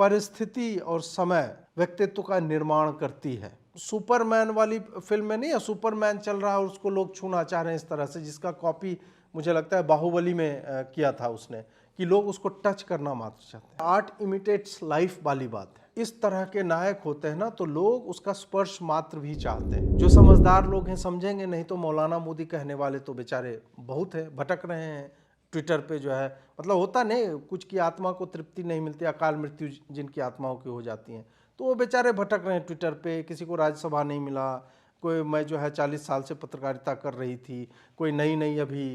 परिस्थिति और समय व्यक्तित्व का निर्माण करती है। सुपरमैन वाली फिल्म में नहीं है, सुपरमैन चल रहा है और उसको लोग छूना चाह रहे हैं इस तरह से, जिसका कॉपी मुझे लगता है बाहुबली में किया था उसने, कि लोग उसको टच करना मात्र चाहते हैं। आर्ट इमिटेट्स लाइफ वाली बात है। इस तरह के नायक होते हैं ना तो लोग उसका स्पर्श मात्र भी चाहते हैं। जो समझदार लोग हैं समझेंगे, नहीं तो मौलाना मोदी कहने वाले तो बेचारे बहुत हैं, भटक रहे हैं ट्विटर पे जो है, मतलब होता नहीं, कुछ की आत्मा को तृप्ति नहीं मिलती, अकाल मृत्यु जिनकी आत्माओं की हो जाती हैं, तो वो बेचारे भटक रहे हैं ट्विटर पे। किसी को राज्यसभा नहीं मिला, कोई मैं जो है 40 साल से पत्रकारिता कर रही थी, कोई नई अभी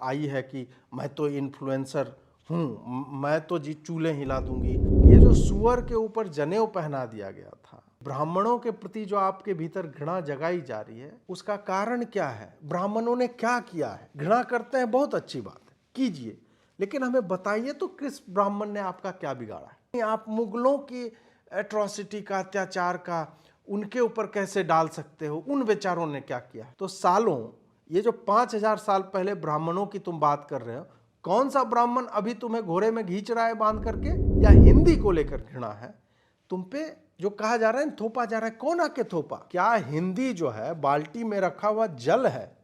आई है कि मैं तो इन्फ्लुएंसर हूँ, मैं तो जी चूल्हे हिला दूंगी। ये जो सुअर के ऊपर जनेऊ पहना दिया गया था, ब्राह्मणों के प्रति जो आपके भीतर घृणा जगाई जा रही है, उसका कारण क्या है? ब्राह्मणों ने क्या किया है? घृणा करते हैं, बहुत अच्छी बात है, कीजिए, लेकिन हमें बताइए तो किस ब्राह्मण ने आपका क्या बिगाड़ा है? आप मुगलों की एट्रॉसिटी का, अत्याचार का उनके ऊपर कैसे डाल सकते हो? उन बेचारों ने क्या किया? तो सालों, ये जो 5000 साल पहले ब्राह्मणों की तुम बात कर रहे हो, कौन सा ब्राह्मण अभी तुम्हें घोड़े में खींच रहा है बांध करके? या हिंदी को लेकर घृणा है तुम पे? जो कहा जा रहा है थोपा जा रहा है, कौन आके थोपा? क्या हिंदी जो है बाल्टी में रखा हुआ जल है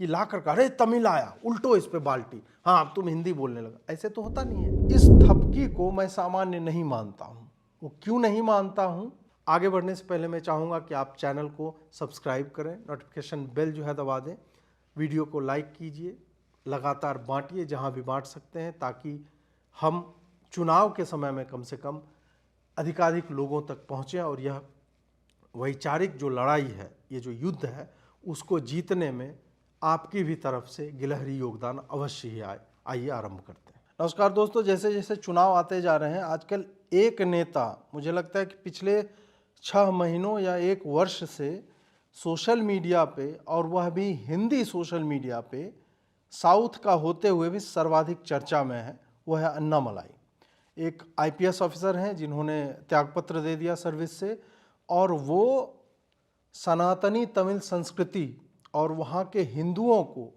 कि ला कर, अरे तमिल आया, उल्टो इस पे बाल्टी, हाँ अब तुम हिंदी बोलने लगा? ऐसे तो होता नहीं है। इस थपकी को मैं सामान्य नहीं मानता हूं। वो क्यों नहीं मानता हूं? आगे बढ़ने से पहले मैं चाहूंगा कि आप चैनल को सब्सक्राइब करें, नोटिफिकेशन बेल जो है दबा दें, वीडियो को लाइक कीजिए, लगातार बांटिए जहां भी बांट सकते हैं, ताकि हम चुनाव के समय में कम से कम अधिकाधिक लोगों तक पहुंचें और यह वैचारिक जो लड़ाई है, ये जो युद्ध है, उसको जीतने में आपकी भी तरफ से गिलहरी योगदान अवश्य ही आए। आइए आरंभ करते हैं। नमस्कार दोस्तों, जैसे जैसे चुनाव आते जा रहे हैं, आजकल एक नेता, मुझे लगता है कि पिछले 6 महीनों या 1 वर्ष से सोशल मीडिया पे, और वह भी हिंदी सोशल मीडिया पे, साउथ का होते हुए भी सर्वाधिक चर्चा में है। वह है अन्नामलाई। एक आईपीएस ऑफिसर हैं जिन्होंने त्यागपत्र दे दिया सर्विस से, और वो सनातनी तमिल संस्कृति और वहाँ के हिंदुओं को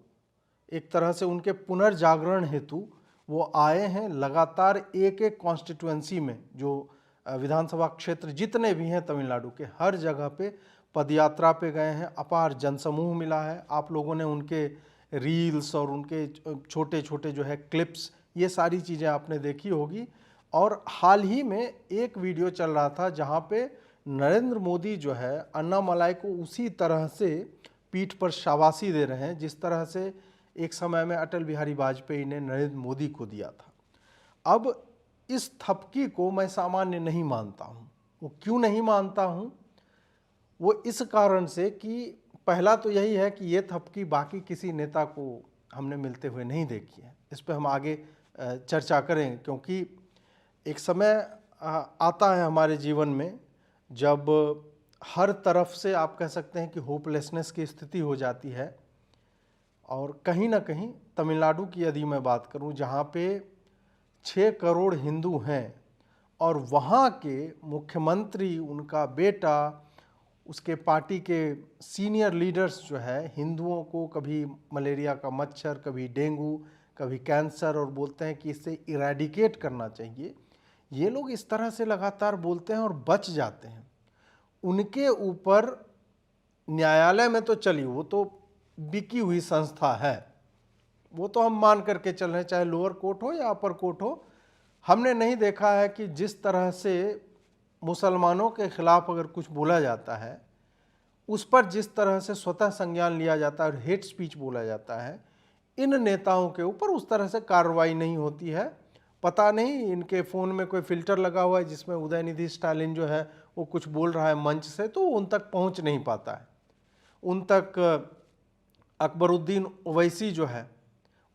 एक तरह से उनके पुनर्जागरण हेतु वो आए हैं। लगातार एक एक कॉन्स्टिट्यूएंसी में, जो विधानसभा क्षेत्र जितने भी हैं तमिलनाडु के, हर जगह पे पदयात्रा पे गए हैं। अपार जनसमूह मिला है। आप लोगों ने उनके रील्स और उनके छोटे छोटे जो है क्लिप्स, ये सारी चीज़ें आपने देखी होगी। और हाल ही में एक वीडियो चल रहा था जहाँ पे नरेंद्र मोदी जो है अन्नामलाई को उसी तरह से पीठ पर शाबाशी दे रहे हैं जिस तरह से एक समय में अटल बिहारी वाजपेयी ने नरेंद्र मोदी को दिया था। अब इस थपकी को मैं सामान्य नहीं मानता हूँ। वो क्यों नहीं मानता हूँ? वो इस कारण से कि पहला तो यही है कि ये थपकी बाकी किसी नेता को हमने मिलते हुए नहीं देखी है। इस पर हम आगे चर्चा करेंगे, क्योंकि एक समय आता है हमारे जीवन में जब हर तरफ से आप कह सकते हैं कि होपलेसनेस की स्थिति हो जाती है। और कहीं ना कहीं तमिलनाडु की यदि मैं बात करूं, जहां पे 6 करोड़ हिंदू हैं और वहां के मुख्यमंत्री, उनका बेटा, उसके पार्टी के सीनियर लीडर्स जो है हिंदुओं को कभी मलेरिया का मच्छर, कभी डेंगू, कभी कैंसर, और बोलते हैं कि इससे इरेडिकेट करना चाहिए, ये लोग इस तरह से लगातार बोलते हैं और बच जाते हैं। उनके ऊपर न्यायालय में तो चली, वो तो बिकी हुई संस्था है, वो तो हम मान करके चल रहे हैं, चाहे लोअर कोर्ट हो या अपर कोर्ट हो। हमने नहीं देखा है कि जिस तरह से मुसलमानों के खिलाफ अगर कुछ बोला जाता है, उस पर जिस तरह से स्वतः संज्ञान लिया जाता है और हेट स्पीच बोला जाता है, इन नेताओं के ऊपर उस तरह से कार्रवाई नहीं होती है। पता नहीं इनके फ़ोन में कोई फ़िल्टर लगा हुआ है जिसमें उदयनिधि स्टालिन जो है वो कुछ बोल रहा है मंच से, तो उन तक पहुंच नहीं पाता है। उन तक अकबरुद्दीन ओवैसी जो है,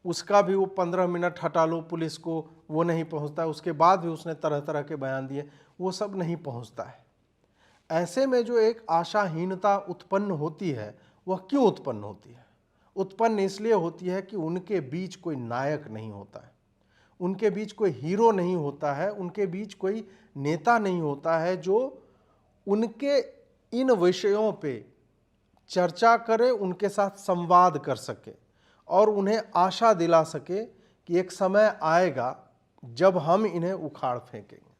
उसका भी वो 15 मिनट हटा लो पुलिस को, वो नहीं पहुंचता। उसके बाद भी उसने तरह तरह के बयान दिए, वो सब नहीं पहुंचता है। ऐसे में जो एक आशाहीनता उत्पन्न होती है, वह क्यों उत्पन्न होती है? उत्पन्न इसलिए होती है कि उनके बीच कोई नायक नहीं होता है, उनके बीच कोई हीरो नहीं होता है, उनके बीच कोई नेता नहीं होता है जो उनके इन विषयों पे चर्चा करे, उनके साथ संवाद कर सके और उन्हें आशा दिला सके कि एक समय आएगा जब हम इन्हें उखाड़ फेंकेंगे।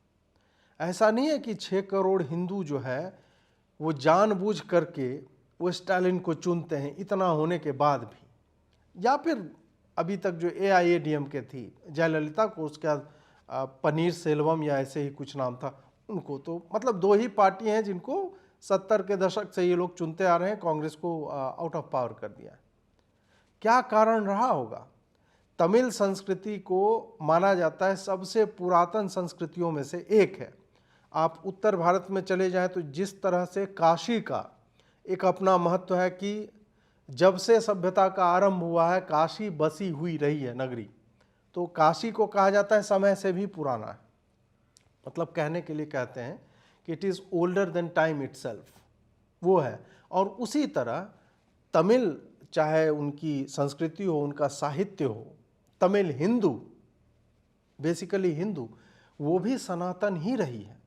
ऐसा नहीं है कि 6 करोड़ हिंदू जो है वो जानबूझ करके वो स्टालिन को चुनते हैं इतना होने के बाद भी, या फिर अभी तक जो AIADMK थी जयललिता को, उसके बाद पनीर सेल्वम या ऐसे ही कुछ नाम था उनको, तो मतलब 2 ही पार्टी हैं जिनको 70 के दशक से ये लोग चुनते आ रहे हैं, कांग्रेस को आउट ऑफ पावर कर दिया। क्या कारण रहा होगा? तमिल संस्कृति को माना जाता है सबसे पुरातन संस्कृतियों में से एक है। आप उत्तर भारत में चले जाएं तो जिस तरह से काशी का एक अपना महत्व है कि जब से सभ्यता का आरंभ हुआ है काशी बसी हुई रही है नगरी, तो काशी को कहा जाता है समय से भी पुराना है। मतलब कहने के लिए कहते हैं कि it is older than time itself, वो है। और उसी तरह तमिल, चाहे उनकी संस्कृति हो, उनका साहित्य हो, तमिल हिंदू, बेसिकली हिंदू, वो भी सनातन ही रही है।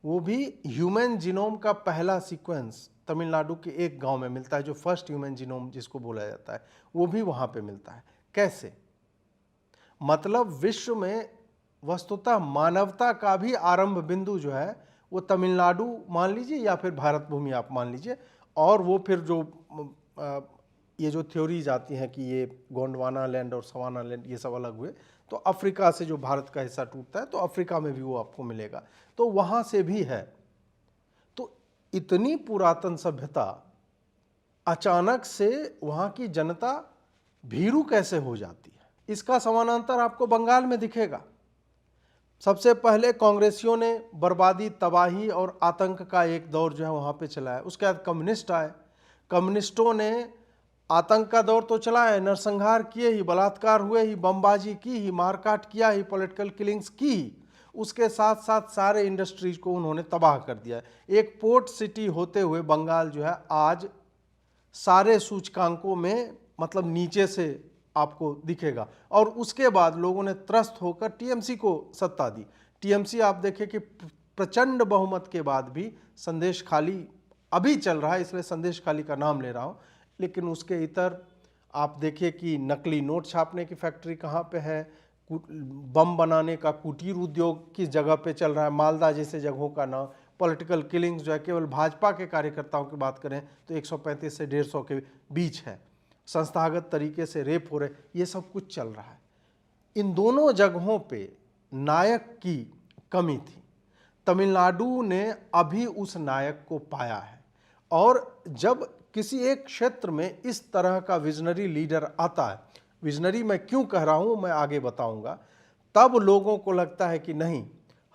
वो भी ह्यूमन जीनोम का पहला सीक्वेंस तमिलनाडु के एक गांव में मिलता है, जो फर्स्ट ह्यूमन जीनोम जिसको बोला जाता है, वो भी वहाँ पे मिलता है। कैसे? मतलब विश्व में वस्तुतः मानवता का भी आरंभ बिंदु जो है वो तमिलनाडु मान लीजिए या फिर भारत भूमि आप मान लीजिए, और वो फिर जो ये जो थ्योरीज आती हैं कि ये गोंडवाना लैंड और सवाना लैंड ये सब अलग हुए, तो अफ्रीका से जो भारत का हिस्सा टूटता है तो अफ्रीका में भी वो आपको मिलेगा, तो वहाँ से भी है। तो इतनी पुरातन सभ्यता अचानक से वहाँ की जनता भीरू कैसे हो जाती है? इसका समानांतर आपको बंगाल में दिखेगा। सबसे पहले कांग्रेसियों ने बर्बादी, तबाही और आतंक का एक दौर जो है वहाँ पे चलाया। उसके बाद कम्युनिस्ट आए, कम्युनिस्टों ने आतंक का दौर तो चलाया, नरसंहार किए ही, बलात्कार हुए ही, बमबाजी की ही, मारकाट किया ही, पॉलिटिकल किलिंग्स की ही। उसके साथ साथ सारे इंडस्ट्रीज को उन्होंने तबाह कर दिया। एक पोर्ट सिटी होते हुए बंगाल जो है आज सारे सूचकांकों में मतलब नीचे से आपको दिखेगा। और उसके बाद लोगों ने त्रस्त होकर टीएमसी को सत्ता दी। टीएमसी आप देखें कि प्रचंड बहुमत के बाद भी संदेश खाली अभी चल रहा है, इसलिए संदेश खाली का नाम ले रहा हूँ, लेकिन उसके इतर आप देखिए कि नकली नोट छापने की फैक्ट्री कहाँ पे है, बम बनाने का कुटीर उद्योग किस जगह पे चल रहा है, मालदा जैसे जगहों का नाम, पॉलिटिकल किलिंग्स जो है केवल भाजपा के कार्यकर्ताओं की बात करें तो 135 से 150 के बीच है, संस्थागत तरीके से रेप हो रहे, ये सब कुछ चल रहा है। इन दोनों जगहों पे नायक की कमी थी। तमिलनाडु ने अभी उस नायक को पाया है, और जब किसी एक क्षेत्र में इस तरह का विजनरी लीडर आता है, विजनरी मैं क्यों कह रहा हूं मैं आगे बताऊंगा, तब लोगों को लगता है कि नहीं,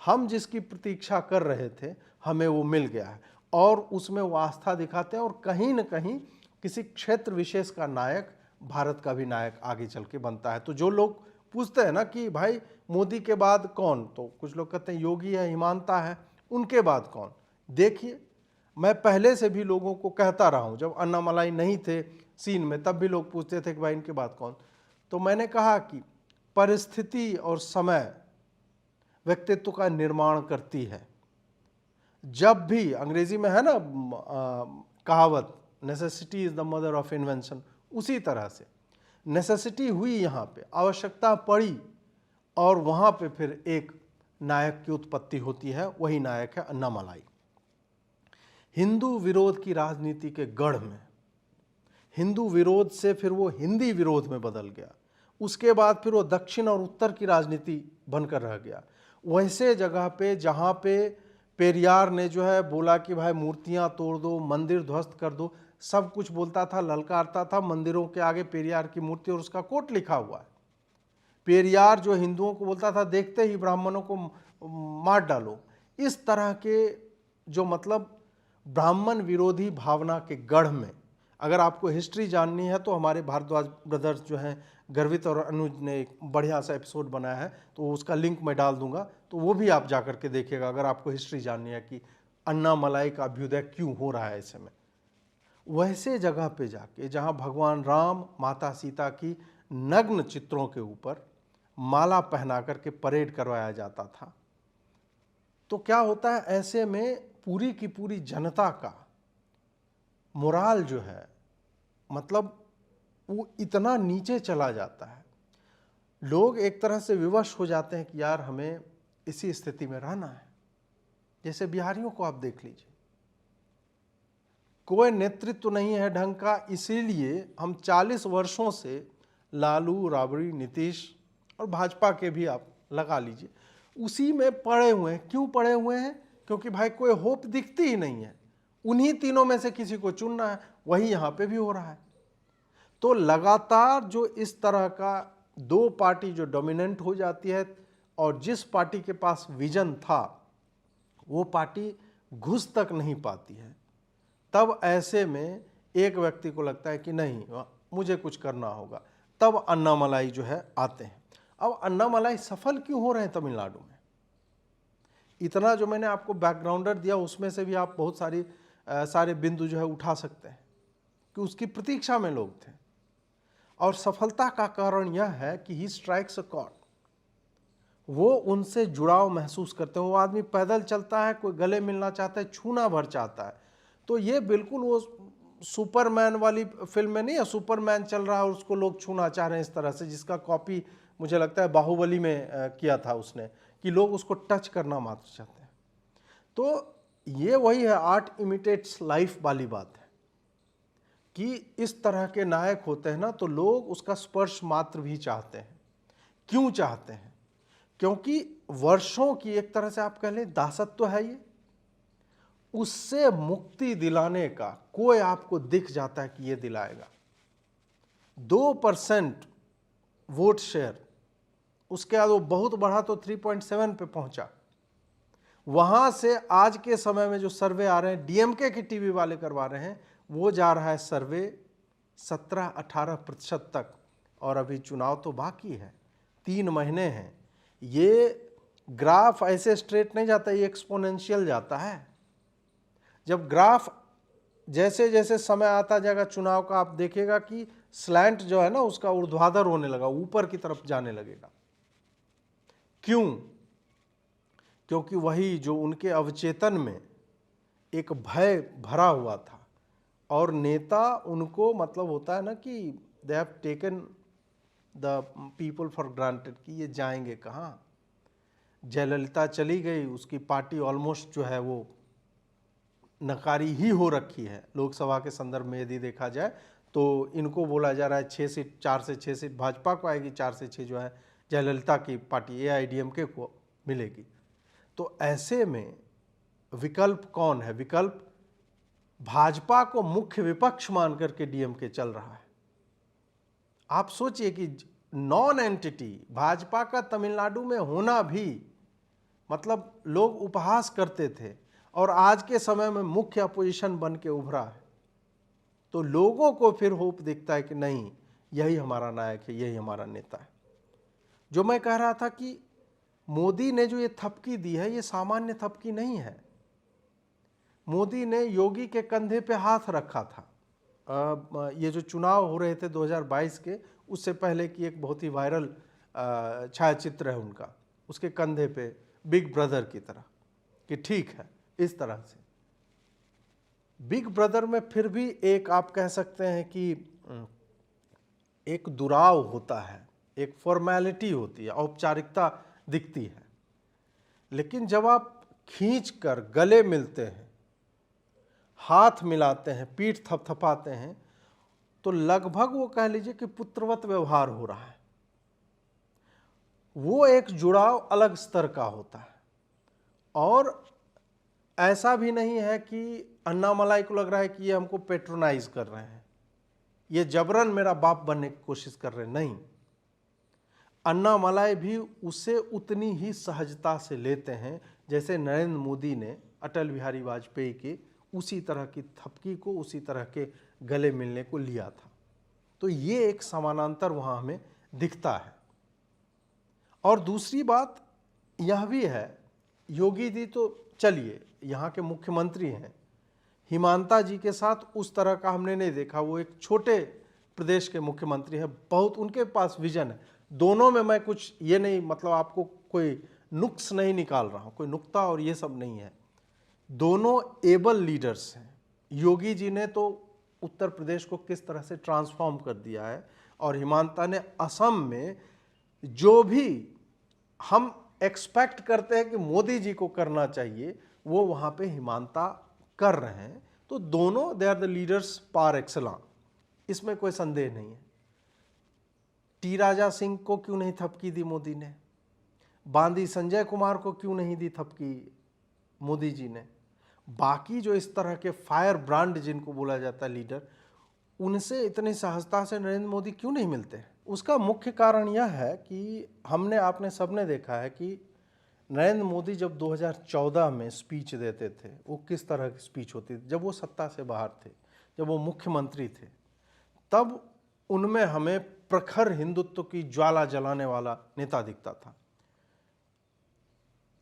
हम जिसकी प्रतीक्षा कर रहे थे हमें वो मिल गया है, और उसमें वो आस्था दिखाते हैं, और कहीं न कहीं किसी क्षेत्र विशेष का नायक भारत का भी नायक आगे चल के बनता है। तो जो लोग पूछते हैं ना कि भाई मोदी के बाद कौन, तो कुछ लोग कहते हैं योगी है, हिमांता है, उनके बाद कौन? देखिए, मैं पहले से भी लोगों को कहता रहा हूं, जब अन्नामलाई नहीं थे सीन में तब भी लोग पूछते थे कि भाई इनके बाद कौन, तो मैंने कहा कि परिस्थिति और समय व्यक्तित्व का निर्माण करती है। जब भी अंग्रेजी में है ना कहावत, necessity is the mother of invention, उसी तरह से नेसेसिटी हुई, यहाँ पे आवश्यकता पड़ी, और वहाँ पे फिर एक नायक की उत्पत्ति होती है, वही नायक है अन्नामलाई। हिंदू विरोध की राजनीति के गढ़ में, हिंदू विरोध से फिर वो हिंदी विरोध में बदल गया, उसके बाद फिर वो दक्षिण और उत्तर की राजनीति बनकर रह गया। वैसे जगह पे जहाँ पे पेरियार ने जो है बोला कि भाई मूर्तियाँ तोड़ दो, मंदिर ध्वस्त कर दो, सब कुछ बोलता था, ललकारता था, मंदिरों के आगे पेरियार की मूर्ति और उसका कोट लिखा हुआ है। पेरियार जो हिंदुओं को बोलता था देखते ही ब्राह्मणों को मार डालो। इस तरह के जो मतलब ब्राह्मण विरोधी भावना के गढ़ में, अगर आपको हिस्ट्री जाननी है तो हमारे भारद्वाज ब्रदर्स जो हैं, गर्वित और अनुज ने एक बढ़िया सा एपिसोड बनाया है, तो उसका लिंक मैं डाल दूंगा, तो वो भी आप जा करके देखिएगा अगर आपको हिस्ट्री जाननी है कि अन्नामलाई का अभ्युदय क्यों हो रहा है ऐसे में। वैसे जगह पे जाके जहाँ भगवान राम, माता सीता की नग्न चित्रों के ऊपर माला पहना करके परेड करवाया जाता था, तो क्या होता है, ऐसे में पूरी की पूरी जनता का मोराल जो है मतलब वो इतना नीचे चला जाता है, लोग एक तरह से विवश हो जाते हैं कि यार हमें इसी स्थिति में रहना है। जैसे बिहारियों को आप देख लीजिए, कोई नेतृत्व नहीं है ढंग का, इसीलिए हम 40 वर्षों से लालू, राबड़ी, नीतीश और भाजपा के भी आप लगा लीजिए, उसी में पड़े हुए हैं। क्यों पड़े हुए हैं? क्योंकि भाई कोई होप दिखती ही नहीं है, उन्हीं तीनों में से किसी को चुनना है। वही यहाँ पे भी हो रहा है। तो लगातार जो इस तरह का दो पार्टी जो डोमिनेंट हो जाती है और जिस पार्टी के पास विजन था वो पार्टी घुस तक नहीं पाती है, तब ऐसे में एक व्यक्ति को लगता है कि नहीं मुझे कुछ करना होगा, तब अन्नामलाई जो है आते हैं। अब अन्नामलाई सफल क्यों हो रहे हैं तमिलनाडु में? इतना जो मैंने आपको बैकग्राउंडर दिया उसमें से भी आप बहुत सारे बिंदु जो है उठा सकते हैं कि उसकी प्रतीक्षा में लोग थे। और सफलता का कारण यह है कि ही स्ट्राइक्स अ कॉर्ड, वो उनसे जुड़ाव महसूस करते हैं। वो आदमी पैदल चलता है, कोई गले मिलना चाहता है, छूना भर चाहता है। तो ये बिल्कुल वो सुपरमैन वाली फिल्म में नहीं है, सुपरमैन चल रहा है और उसको लोग छूना चाह रहे हैं इस तरह से, जिसका कॉपी मुझे लगता है बाहुबली में किया था उसने, कि लोग उसको टच करना मात्र चाहते हैं। तो ये वही है, आर्ट इमिटेट्स लाइफ वाली बात है कि इस तरह के नायक होते हैं ना तो लोग उसका स्पर्श मात्र भी चाहते हैं। क्यों चाहते हैं? क्योंकि वर्षों की एक तरह से आप कह लें दासत्व है ये, उससे मुक्ति दिलाने का कोई आपको दिख जाता है कि ये दिलाएगा। 2% वोट शेयर, उसके बाद वो बहुत बढ़ा तो 3.7 पे पहुंचा। वहां से आज के समय में जो सर्वे आ रहे हैं, डीएमके की टीवी वाले करवा रहे हैं, वो जा रहा है सर्वे 17-18% तक। और अभी चुनाव तो बाकी है, 3 महीने हैं। ये ग्राफ ऐसे स्ट्रेट नहीं जाता, ये एक्सपोनेंशियल जाता है। जब ग्राफ जैसे जैसे समय आता जाएगा चुनाव का, आप देखिएगा कि स्लैंट जो है ना उसका ऊर्ध्वाधर होने लगा, ऊपर की तरफ जाने लगेगा। क्यों? क्योंकि वही जो उनके अवचेतन में एक भय भरा हुआ था और नेता उनको मतलब होता है ना कि they have taken the people for granted कि ये जाएंगे कहाँ। जयललिता चली गई, उसकी पार्टी ऑलमोस्ट जो है वो नकारी ही हो रखी है लोकसभा के संदर्भ में यदि देखा जाए तो। इनको बोला जा रहा है 6 सीट, 4 से 6 सीट भाजपा को आएगी, 4 से 6 जो है जयललिता की पार्टी एआईडीएमके को मिलेगी। तो ऐसे में विकल्प कौन है? विकल्प भाजपा को मुख्य विपक्ष मान करके डीएमके चल रहा है। आप सोचिए कि नॉन एंटिटी भाजपा का तमिलनाडु में होना भी मतलब लोग उपहास करते थे और आज के समय में मुख्य अपोजिशन बन के उभरा है। तो लोगों को फिर होप दिखता है कि नहीं, यही हमारा नायक है, यही हमारा नेता है। जो मैं कह रहा था कि मोदी ने जो ये थपकी दी है, ये सामान्य थपकी नहीं है। मोदी ने योगी के कंधे पे हाथ रखा था। ये जो चुनाव हो रहे थे 2022 के, उससे पहले की एक बहुत ही वायरल छायाचित्र है उनका, उसके कंधे पे बिग ब्रदर की तरह, कि ठीक है इस तरह से। बिग ब्रदर में फिर भी एक आप कह सकते हैं कि एक दुराव होता है, एक फॉर्मेलिटी होती है, औपचारिकता दिखती है। लेकिन जब आप खींच कर गले मिलते हैं, हाथ मिलाते हैं, पीठ थपथपाते हैं, तो लगभग वो कह लीजिए कि पुत्रवत व्यवहार हो रहा है। वो एक जुड़ाव अलग स्तर का होता है। और ऐसा भी नहीं है कि अन्नामलाई को लग रहा है कि ये हमको पेट्रोनाइज कर रहे हैं, ये जबरन मेरा बाप बनने की कोशिश कर रहे हैं। नहीं, अन्नामलाई भी उसे उतनी ही सहजता से लेते हैं जैसे नरेंद्र मोदी ने अटल बिहारी वाजपेयी के उसी तरह की थपकी को, उसी तरह के गले मिलने को लिया था। तो ये एक समानांतर वहाँ हमें दिखता है। और दूसरी बात यह भी है, योगी जी तो चलिए यहाँ के मुख्यमंत्री हैं, हिमांता जी के साथ उस तरह का हमने नहीं देखा। वो एक छोटे प्रदेश के मुख्यमंत्री हैं, बहुत उनके पास विजन है। दोनों में मैं कुछ ये नहीं मतलब आपको कोई नुक्स नहीं निकाल रहा हूँ, कोई नुक्ता और ये सब नहीं है। दोनों एबल लीडर्स हैं। योगी जी ने तो उत्तर प्रदेश को किस तरह से ट्रांसफॉर्म कर दिया है, और हिमांता ने असम में जो भी हम एक्सपेक्ट करते हैं कि मोदी जी को करना चाहिए, वो वहाँ पे हिमानता कर रहे हैं। तो दोनों they are the leaders par excellence, इसमें कोई संदेह नहीं है। टी राजा सिंह को क्यों नहीं थपकी दी मोदी ने? बांदी संजय कुमार को क्यों नहीं दी थपकी मोदी जी ने? बाकी जो इस तरह के फायर ब्रांड जिनको बोला जाता है लीडर, उनसे इतनी सहजता से नरेंद्र मोदी क्यों नहीं मिलते? उसका मुख्य कारण यह है कि आपने सबने देखा है कि नरेंद्र मोदी जब 2014 में स्पीच देते थे, वो किस तरह की स्पीच होती थी? जब वो सत्ता से बाहर थे, जब वो मुख्यमंत्री थे, तब उनमें हमें प्रखर हिंदुत्व की ज्वाला जलाने वाला नेता दिखता था।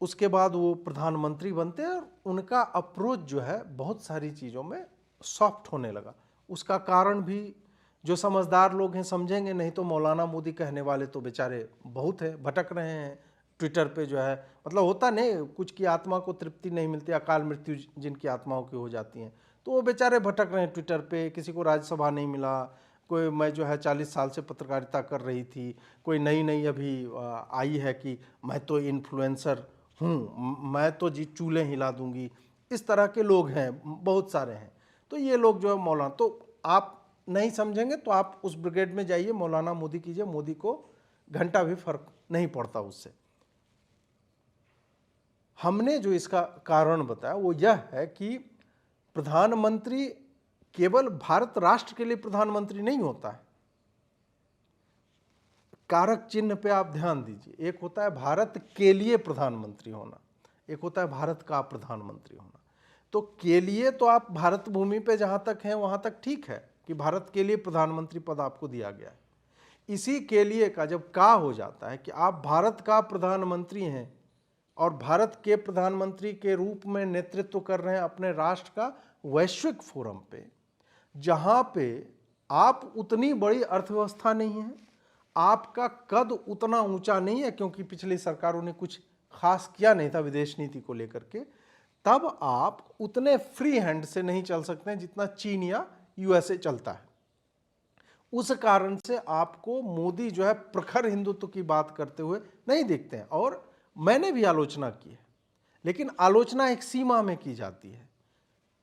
उसके बाद वो प्रधानमंत्री बनते और उनका अप्रोच जो है बहुत सारी चीज़ों में सॉफ्ट होने लगा। उसका कारण भी जो समझदार लोग हैं समझेंगे, नहीं तो मौलाना मोदी कहने वाले तो बेचारे बहुत हैं, भटक रहे हैं ट्विटर पे जो है, मतलब होता नहीं, कुछ की आत्मा को तृप्ति नहीं मिलती, अकाल मृत्यु जिनकी आत्माओं की हो जाती हैं, तो वो बेचारे भटक रहे हैं ट्विटर पे। किसी को राज्यसभा नहीं मिला, कोई मैं जो है 40 साल से पत्रकारिता कर रही थी, कोई नई अभी आई है कि मैं तो इन्फ्लुएंसर हूँ, मैं तो जी चूल्हे हिला दूंगी। इस तरह के लोग हैं, बहुत सारे हैं। तो ये लोग जो है मौलाना, तो आप नहीं समझेंगे तो आप उस ब्रिगेड में जाइए, मौलाना मोदी कीजिए, मोदी को घंटा भी फर्क नहीं पड़ता उससे। हमने जो इसका कारण बताया वो यह है कि प्रधानमंत्री केवल भारत राष्ट्र के लिए प्रधानमंत्री नहीं होता है। कारक चिन्ह पे आप ध्यान दीजिए, एक होता है भारत के लिए प्रधानमंत्री होना, एक होता है भारत का प्रधानमंत्री होना। तो के लिए तो आप भारत भूमि पे जहां तक हैं वहां तक ठीक है कि भारत के लिए प्रधानमंत्री पद आपको दिया गया है। इसी के लिए का जब का हो जाता है कि आप भारत का प्रधानमंत्री हैं और भारत के प्रधानमंत्री के रूप में नेतृत्व कर रहे हैं अपने राष्ट्र का वैश्विक फोरम पे, जहां पे आप उतनी बड़ी अर्थव्यवस्था नहीं है, आपका कद उतना ऊंचा नहीं है, क्योंकि पिछली सरकारों ने कुछ खास किया नहीं था विदेश नीति को लेकर के, तब आप उतने फ्री हैंड से नहीं चल सकते हैं जितना चीन या यूएसए चलता है। उस कारण से आपको मोदी जो है प्रखर हिंदुत्व की बात करते हुए नहीं दिखते हैं। और मैंने भी आलोचना की है, लेकिन आलोचना एक सीमा में की जाती है।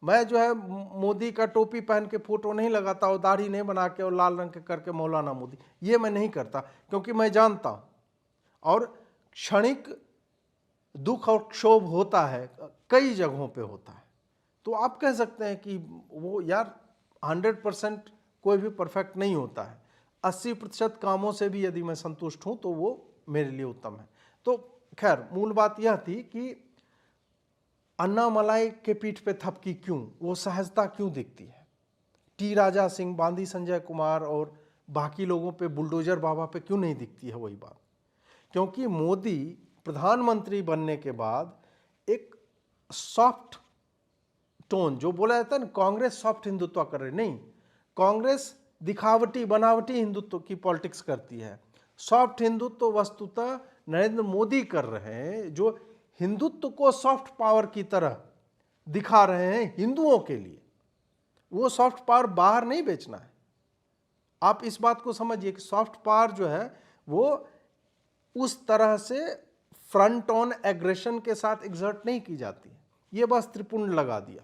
मैं जो है मोदी का टोपी पहन के फोटो नहीं लगाता और दाढ़ी नहीं बना के और लाल रंग के करके मौलाना मोदी, ये मैं नहीं करता, क्योंकि मैं जानता हूँ और क्षणिक दुख और क्षोभ होता है, कई जगहों पे होता है। तो आप कह सकते हैं कि वो यार 100% कोई भी परफेक्ट नहीं होता है, 80% कामों से भी यदि मैं संतुष्ट हूँ तो वो मेरे लिए उत्तम है। तो खैर मूल बात यह थी कि अन्नामलाई के पीठ पे थपकी क्यों, वो सहजता क्यों दिखती है? टी राजा सिंह, बांदी संजय कुमार और बाकी लोगों पे, बुलडोजर बाबा पे क्यों नहीं दिखती है? वही बात, क्योंकि मोदी प्रधानमंत्री बनने के बाद एक सॉफ्ट टोन, जो बोला जाता है ना कांग्रेस सॉफ्ट हिंदुत्व कर रही, नहीं, कांग्रेस दिखावटी बनावटी हिंदुत्व की पॉलिटिक्स करती है। सॉफ्ट हिंदुत्व वस्तुतः नरेंद्र मोदी कर रहे हैं, जो हिंदुत्व को सॉफ्ट पावर की तरह दिखा रहे हैं हिंदुओं के लिए। वो सॉफ्ट पावर बाहर नहीं बेचना है। आप इस बात को समझिए कि सॉफ्ट पावर जो है वो उस तरह से फ्रंट ऑन एग्रेशन के साथ एग्जर्ट नहीं की जाती है। ये बस त्रिपुंड लगा दिया।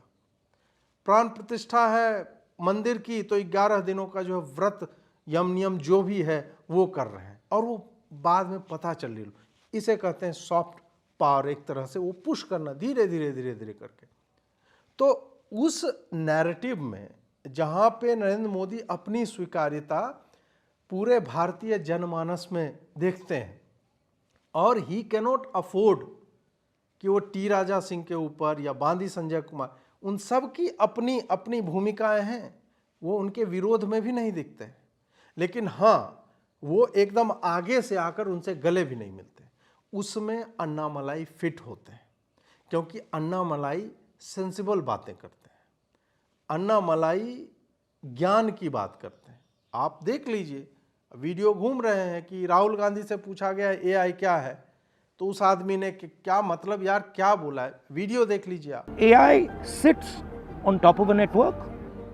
प्राण प्रतिष्ठा है मंदिर की, तो 11 दिनों का जो है व्रत यम नियम जो भी है वो कर रहे हैं, और वो बाद में पता चल रही, इसे कहते हैं सॉफ्ट पावर। एक तरह से वो पुश करना धीरे धीरे करके। तो उस नैरेटिव में जहां पे नरेंद्र मोदी अपनी स्वीकार्यता पूरे भारतीय जनमानस में देखते हैं, और ही कैनॉट अफोर्ड कि वो टी राजा सिंह के ऊपर या बांदी संजय कुमार, उन सब की अपनी अपनी भूमिकाएं हैं, वो उनके विरोध में भी नहीं दिखते हैं। लेकिन हाँ, वो एकदम आगे से आकर उनसे गले भी नहीं मिलते। उसमें अन्नामलाई फिट होते हैं, क्योंकि अन्नामलाई सेंसिबल बातें करते हैं, अन्नामलाई ज्ञान की बात करते हैं। आप देख लीजिए, वीडियो घूम रहे हैं कि राहुल गांधी से पूछा गया एआई क्या है, तो उस आदमी ने क्या मतलब यार क्या बोला है, वीडियो देख लीजिए आप। AI sits on top of a network,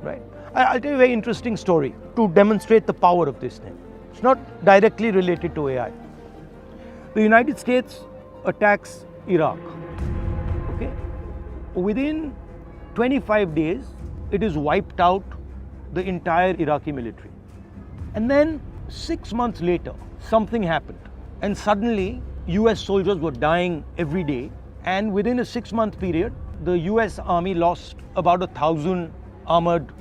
right? I'll tell you a very interesting story to demonstrate the power of this thing. It's not directly related to AI. The United States attacks Iraq. Okay? Within 25 days, it is wiped out the entire Iraqi military. And then 6 months later, something happened. And suddenly, US soldiers were dying every day. And within a 6-month period, the US army lost about 1,000 armored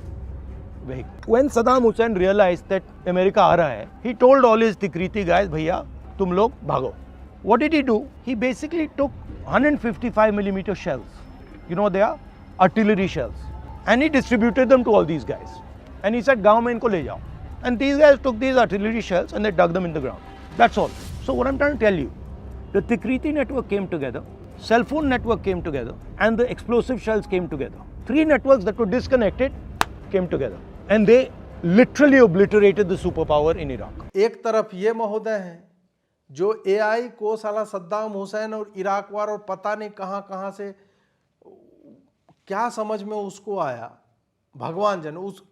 vehicles. When Saddam Hussein realized that America aa raha hai, he told all his Tikriti guys, bhaiya, tum log bhago. What did he do? He basically took 155mm shells. You know what they are? Artillery shells. And he distributed them to all these guys. And he said, gaon mein inko le jao. And these guys took these artillery shells and they dug them in the ground. That's all. So what I'm trying to tell you, the Tikriti network came together, cell phone network came together, and the explosive shells came together. 3 networks that were disconnected came together. And they literally obliterated the superpower in Iraq. एक तरफ ये महोदय हैं जो AI को साला सद्दाम हुसैन और Iraq वार और पता नहीं कहां से क्या समझ में उसको आया, भगवान जन। उस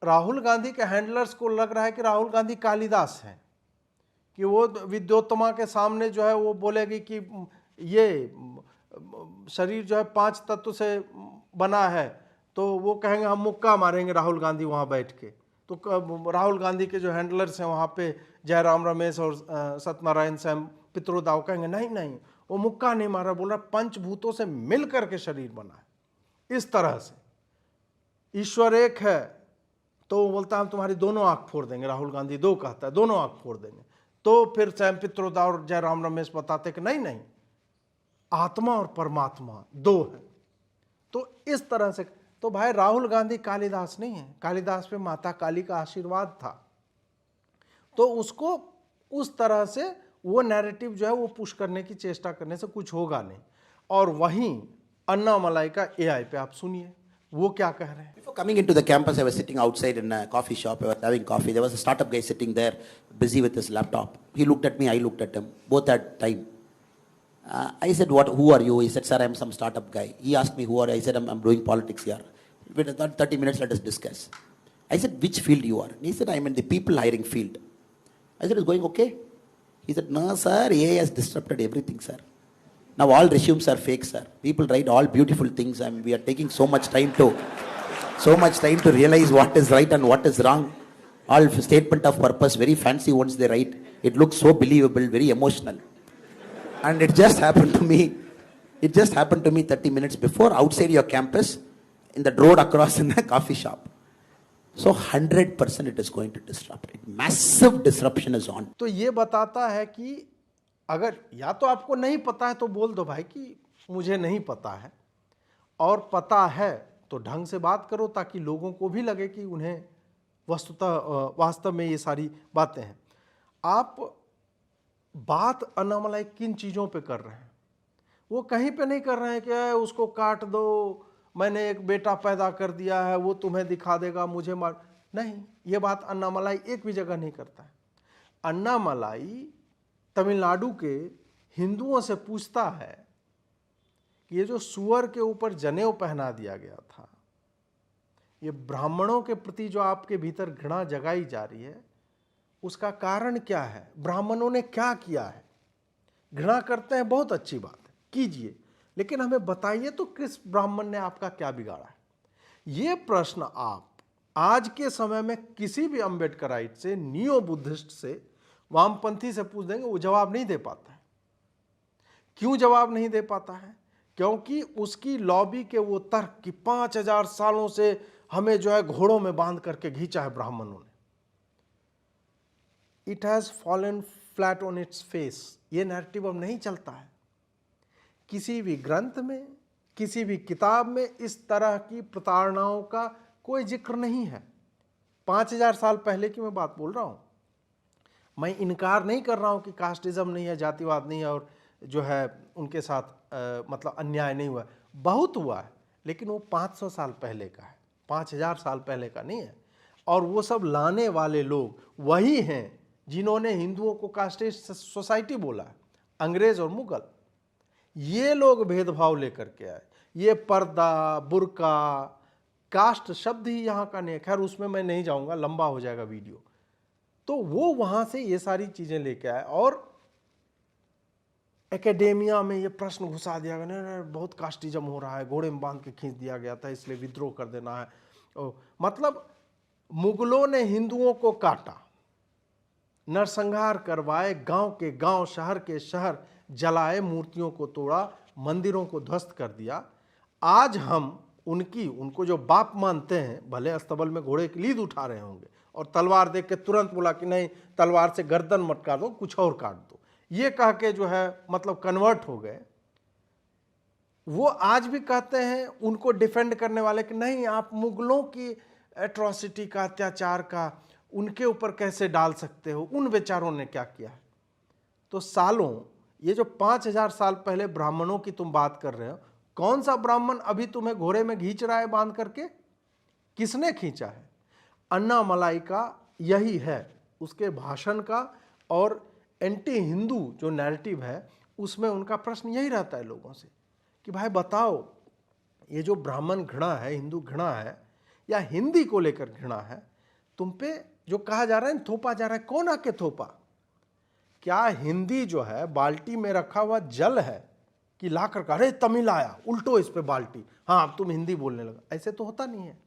राहुल गांधी के हैंडलर्स को लग रहा है कि राहुल गांधी कालिदास हैं, कि वो विद्योत्तमा के सामने जो है वो बोलेगी कि ये शरीर जो है 5 तत्व से बना है, तो वो कहेंगे हम मुक्का मारेंगे राहुल गांधी वहाँ बैठ के। तो राहुल गांधी के जो हैंडलर्स हैं वहाँ पे जयराम रमेश और सत्यनारायण सैम पित्रोदाव कहेंगे नहीं नहीं वो मुक्का नहीं मारा, बोल रहा पंचभूतों से मिल करके शरीर बना है। इस तरह से ईश्वर एक है तो वो बोलता है हम तुम्हारी दोनों आंख फोड़ देंगे, राहुल गांधी 2 कहता है, दोनों आंख फोड़ देंगे। तो फिर सैम पित्रोदाव और जयराम रमेश बताते कि नहीं नहीं आत्मा और परमात्मा 2 है। तो इस तरह से तो भाई राहुल गांधी कालिदास नहीं है, कालिदास पे माता काली का आशीर्वाद था। तो उसको उस तरह से वो नैरेटिव जो है वो पुश करने की चेष्टा करने से कुछ होगा नहीं। और वहीं अन्नामलाई का एआई पे आप सुनिए वो क्या कह रहे हैं। Before coming into the campus, I was sitting outside in a coffee shop. I was having coffee. There was a startup guy sitting there, busy with his laptop. He looked at me, I looked at him. Both had time. I said, who are you? He said, sir, I'm some startup guy. He asked me, who are you? I said, I'm doing politics here. Within 30 minutes, let us discuss. I said, which field you are? He said, I'm in the people hiring field. I said, it's going okay? He said, no, sir, AI has disrupted everything, sir. Now all resumes are fake, sir. People write all beautiful things, and we are taking so much time to realize what is right and what is wrong. All statement of purpose, very fancy ones they write. It looks so believable, very emotional. And it just happened to me. 30 minutes before, outside your campus, in the road across in a coffee shop. So 100% it is going to disrupt. Massive disruption is on. तो ये बताता है कि अगर या तो आपको नहीं पता है तो बोल दो भाई कि मुझे नहीं पता है, और पता है तो ढंग से बात करो ताकि लोगों को भी लगे कि उन्हें वास्तव में ये सारी बातें हैं। आप बात अन्नामलाई किन चीज़ों पे कर रहे हैं? वो कहीं पे नहीं कर रहे हैं कि उसको काट दो, मैंने एक बेटा पैदा कर दिया है, वो तुम्हें दिखा देगा, मुझे मार। नहीं, ये बात अन्नामलाई एक भी जगह नहीं करता है। अन्नामलाई तमिलनाडु के हिंदुओं से पूछता है कि ये जो सुअर के ऊपर जनेऊ पहना दिया गया था, ये ब्राह्मणों के प्रति जो आपके भीतर घृणा जगाई जा रही है, उसका कारण क्या है? ब्राह्मणों ने क्या किया है? घृणा करते हैं, बहुत अच्छी बात है, कीजिए, लेकिन हमें बताइए तो किस ब्राह्मण ने आपका क्या बिगाड़ा है? ये प्रश्न आप आज के समय में किसी भी अम्बेडकराइट से, नियो बुद्धिस्ट से, वामपंथी से पूछ देंगे, वो जवाब नहीं दे पाता है। क्यों जवाब नहीं दे पाता है? क्योंकि उसकी लॉबी के वो तर्क कि 5000 सालों से हमें जो है घोड़ों में बांध करके घींचा है ब्राह्मणों ने, it has fallen flat on its face. ये नैरेटिव अब नहीं चलता है किसी भी ग्रंथ में, किसी भी किताब में। इस तरह की प्रताड़नाओं का कोई जिक्र नहीं है। 5000 साल पहले की मैं बात बोल रहा हूं। मैं इनकार नहीं कर रहा हूं कि कास्टिज्म नहीं है, जातिवाद नहीं है, और जो है उनके साथ मतलब अन्याय नहीं हुआ, बहुत हुआ है, लेकिन वो 500 साल पहले का है, 5000 साल पहले का नहीं है। और वो सब लाने वाले लोग वही हैं जिन्होंने हिंदुओं को कास्टिस्ट सोसाइटी बोला, अंग्रेज और मुगल। ये लोग भेदभाव लेकर के आए। ये पर्दा, बुर्का, कास्ट शब्द ही यहाँ का नहीं है, खैर उसमें मैं नहीं जाऊँगा, लंबा हो जाएगा वीडियो। तो वो वहाँ से ये सारी चीज़ें लेके आए और एकेडेमिया में ये प्रश्न घुसा दिया गया, नहीं बहुत कास्टिज्म हो रहा है, घोड़े में बांध के खींच दिया गया था इसलिए विद्रोह कर देना है। मतलब मुगलों ने हिंदुओं को काटा, नरसंहार करवाए, गांव के गांव, शहर के शहर जलाए, मूर्तियों को तोड़ा, मंदिरों को ध्वस्त कर दिया। आज हम उनको जो बाप मानते हैं, भले अस्तबल में घोड़े की लीद उठा रहे होंगे और तलवार देख के तुरंत बोला कि नहीं तलवार से गर्दन मत काट दो, कुछ और काट दो, ये कह के जो है मतलब कन्वर्ट हो गए। वो आज भी कहते हैं उनको डिफेंड करने वाले कि नहीं आप मुगलों की एट्रॉसिटी का, अत्याचार का उनके ऊपर कैसे डाल सकते हो, उन बेचारों ने क्या किया है। तो सालों ये जो 5000 साल पहले ब्राह्मणों की तुम बात कर रहे हो, कौन सा ब्राह्मण अभी तुम्हें घोड़े में खींच रहा है बांध करके? किसने खींचा है? अन्नामलाई का यही है, उसके भाषण का और एंटी हिंदू जो नैरेटिव है उसमें उनका प्रश्न यही रहता है लोगों से कि भाई बताओ, ये जो ब्राह्मण घृणा है, हिंदू घृणा है या हिंदी को लेकर घृणा है, तुम पे जो कहा जा रहा है थोपा जा रहा है, कौन आके थोपा? क्या हिंदी जो है बाल्टी में रखा हुआ जल है कि ला कर अरे तमिल आया उल्टो इस पे बाल्टी, हाँ अब तुम हिंदी बोलने लगा? ऐसे तो होता नहीं है।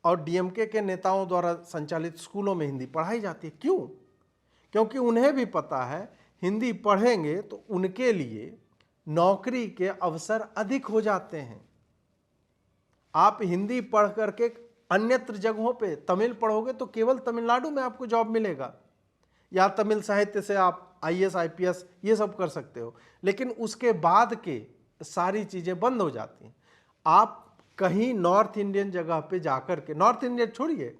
और डीएमके के नेताओं द्वारा संचालित स्कूलों में हिंदी पढ़ाई जाती है, क्यों? क्योंकि उन्हें भी पता है हिंदी पढ़ेंगे तो उनके लिए नौकरी के अवसर अधिक हो जाते हैं। आप हिंदी पढ़ करके अन्यत्र जगहों पे तमिल पढ़ोगे तो केवल तमिलनाडु में आपको जॉब मिलेगा, या तमिल साहित्य से आप आईएएस आईपीएस ये सब कर सकते हो, लेकिन उसके बाद के सारी चीज़ें बंद हो जाती हैं। आप कहीं नॉर्थ इंडियन जगह पे जाकर के, नॉर्थ इंडियन छोड़िए,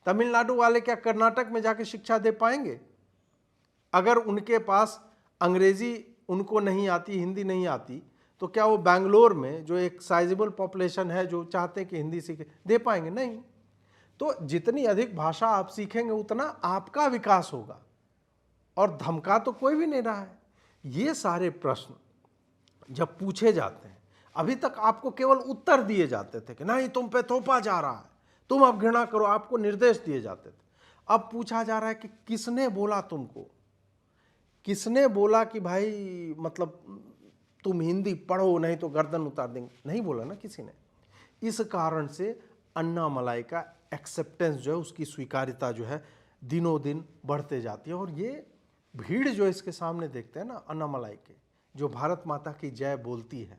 तमिलनाडु वाले क्या कर्नाटक में जाके शिक्षा दे पाएंगे? अगर उनके पास अंग्रेजी उनको नहीं आती, हिंदी नहीं आती, तो क्या वो बेंगलोर में जो एक साइजेबल पॉपुलेशन है जो चाहते हैं कि हिंदी सीखे, दे पाएंगे? नहीं। तो जितनी अधिक भाषा आप सीखेंगे उतना आपका विकास होगा, और धमका तो कोई भी नहीं रहा है। ये सारे प्रश्न जब पूछे जाते हैं, अभी तक आपको केवल उत्तर दिए जाते थे कि नहीं तुम पे थोपा जा रहा है, तुम अब घृणा करो, आपको निर्देश दिए जाते थे। अब पूछा जा रहा है कि किसने बोला तुमको, किसने बोला कि भाई मतलब तुम हिंदी पढ़ो नहीं तो गर्दन उतार देंगे? नहीं बोला ना किसी ने। इस कारण से अन्नामलाई का एक्सेप्टेंस जो है, उसकी स्वीकार्यता जो है दिनों दिन बढ़ते जाती है। और ये भीड़ जो इसके सामने देखते हैं ना अन्नामलाई के, जो भारत माता की जय बोलती है,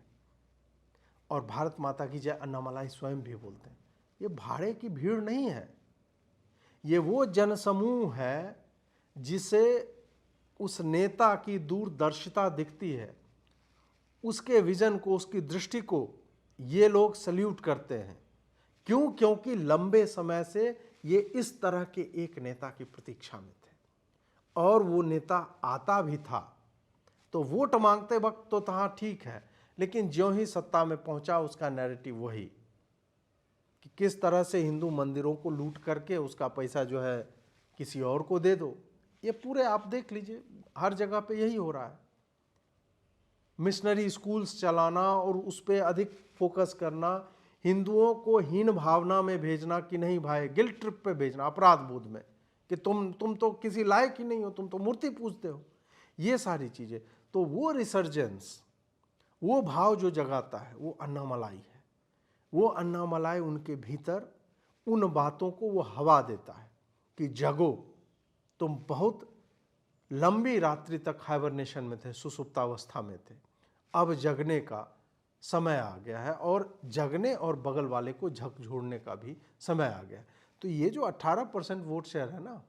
और भारत माता की जय अन्नामलाई स्वयं भी बोलते हैं, ये भाड़े की भीड़ नहीं है। ये वो जनसमूह है जिसे उस नेता की दूरदर्शिता दिखती है, उसके विजन को, उसकी दृष्टि को ये लोग सल्यूट करते हैं। क्यों? क्योंकि लंबे समय से ये इस तरह के एक नेता की प्रतीक्षा में थे, और वो नेता आता भी था। तो वोट मांगते वक्त तो था ठीक है, लेकिन ज्यों ही सत्ता में पहुंचा उसका नैरेटिव वही कि किस तरह से हिंदू मंदिरों को लूट करके उसका पैसा जो है किसी और को दे दो। ये पूरे आप देख लीजिए, हर जगह पे यही हो रहा है। मिशनरी स्कूल्स चलाना और उस पर अधिक फोकस करना, हिंदुओं को हीन भावना में भेजना कि नहीं भाई, गिल्ट ट्रिप पे भेजना, अपराध बोध में कि तुम तो किसी लायक ही नहीं हो, तुम तो मूर्ति पूजते हो, ये सारी चीज़ें। तो वो रिसर्जेंस, वो भाव जो जगाता है वो अन्नामलाई है। वो अन्नामलाई उनके भीतर उन बातों को वो हवा देता है कि जगो, तुम बहुत लंबी रात्रि तक हाइबरनेशन में थे, सुसुप्तावस्था में थे, अब जगने का समय आ गया है, और जगने और बगल वाले को झकझोरने का भी समय आ गया है। तो ये जो 18% वोट शेयर है ना,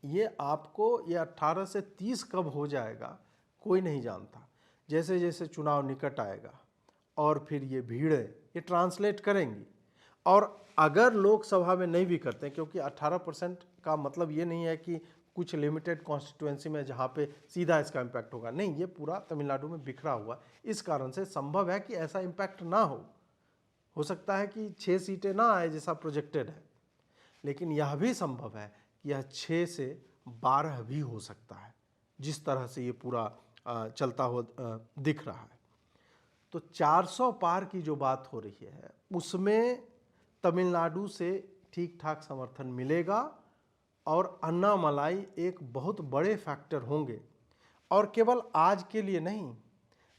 ये आपको ये 18 से 30 कब हो जाएगा कोई नहीं जानता। जैसे जैसे चुनाव निकट आएगा और फिर ये भीड़ें ये ट्रांसलेट करेंगी, और अगर लोकसभा में नहीं भी करते हैं, क्योंकि 18% का मतलब ये नहीं है कि कुछ लिमिटेड कॉन्स्टिट्यूएंसी में जहाँ पे सीधा इसका इम्पैक्ट होगा, नहीं, ये पूरा तमिलनाडु में बिखरा हुआ। इस कारण से संभव है कि ऐसा इम्पैक्ट ना हो सकता है कि 6 सीटें ना आए जैसा प्रोजेक्टेड है, लेकिन यह भी संभव है कि यह 6 से 12 भी हो सकता है, जिस तरह से ये पूरा चलता हुआ दिख रहा है। तो 400 पार की जो बात हो रही है उसमें तमिलनाडु से ठीक ठाक समर्थन मिलेगा, और अन्नामलाई एक बहुत बड़े फैक्टर होंगे। और केवल आज के लिए नहीं,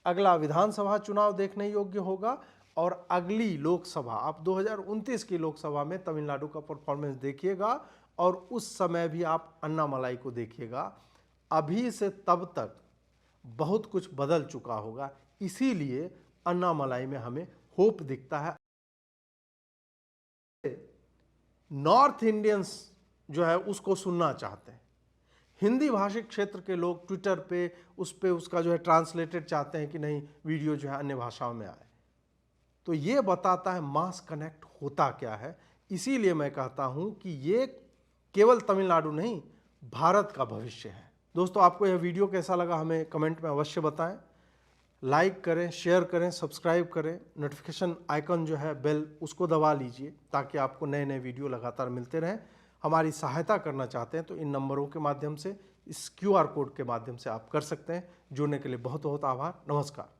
अगला विधानसभा चुनाव देखने योग्य होगा और अगली लोकसभा, आप 2029 की लोकसभा में तमिलनाडु का परफॉर्मेंस देखिएगा और उस समय भी आप अन्नामलाई को देखिएगा। अभी से तब तक बहुत कुछ बदल चुका होगा, इसीलिए अन्नामलाई में हमें होप दिखता है। नॉर्थ इंडियंस जो है उसको सुनना चाहते हैं, हिंदी भाषिक क्षेत्र के लोग ट्विटर पे उसका जो है ट्रांसलेटेड चाहते हैं कि नहीं वीडियो जो है अन्य भाषाओं में आए। तो ये बताता है मास कनेक्ट होता क्या है। इसीलिए मैं कहता हूं कि ये केवल तमिलनाडु नहीं, भारत का भविष्य है। दोस्तों, आपको यह वीडियो कैसा लगा हमें कमेंट में अवश्य बताएं। लाइक करें, शेयर करें, सब्सक्राइब करें, नोटिफिकेशन आइकन जो है बेल उसको दबा लीजिए ताकि आपको नए नए वीडियो लगातार मिलते रहें। हमारी सहायता करना चाहते हैं तो इन नंबरों के माध्यम से, इस QR कोड के माध्यम से आप कर सकते हैं। जुड़ने के लिए बहुत बहुत आभार। नमस्कार।